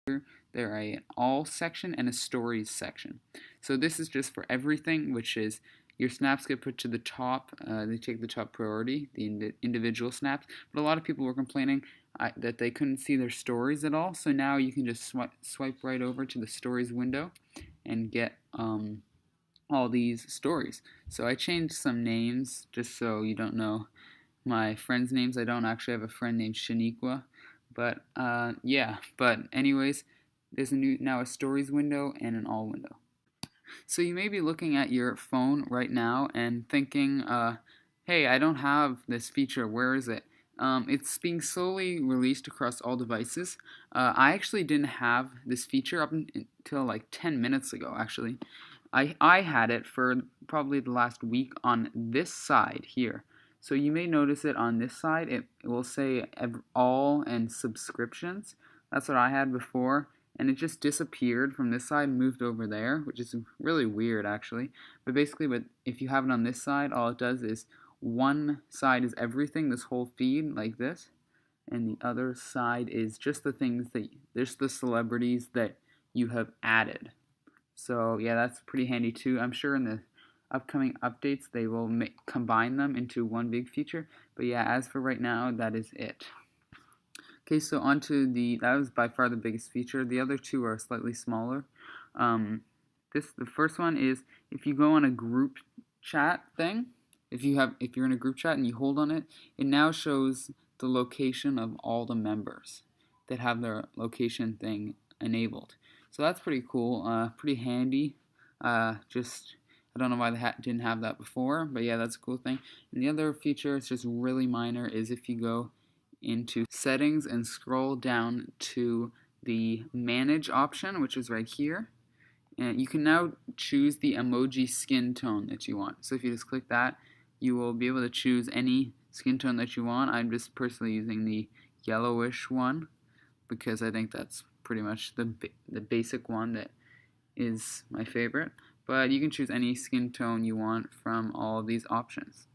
there are an all section and a stories section. So this is just for everything, which is your snaps get put to the top. They take the top priority, the individual snaps. But a lot of people were complaining that they couldn't see their stories at all. So now you can just swipe right over to the stories window and get all these stories. So I changed some names just so you don't know my friends' names. I don't actually have a friend named Shaniqua, but yeah. But anyways, there's now a stories window and an all window. So you may be looking at your phone right now and thinking, hey, I don't have this feature. Where is it? It's being slowly released across all devices. I actually didn't have this feature up until like 10 minutes ago, actually. I had it for probably the last week on this side here. So you may notice it on this side. It will say all and subscriptions. That's what I had before. And it just disappeared from this side and moved over there, which is really weird actually. But basically, if you have it on this side, all it does is one side is everything, this whole feed like this, and the other side is just the things that, there's the celebrities that you have added. So yeah, that's pretty handy too. I'm sure in the upcoming updates they will combine them into one big feature. But yeah, as for right now, that is it. Okay, so onto that was by far the biggest feature. The other two are slightly smaller. The first one is if you go on a group chat thing, if you're in a group chat and you hold on it, it now shows the location of all the members that have their location thing enabled. So that's pretty cool, pretty handy. I don't know why they didn't have that before, but yeah, that's a cool thing. And the other feature, it's just really minor, is if you go into settings and scroll down to the manage option, which is right here, and you can now choose the emoji skin tone that you want. So if you just click that, you will be able to choose any skin tone that you want. I'm just personally using the yellowish one because I think that's pretty much the basic one that is my favorite. But you can choose any skin tone you want from all of these options.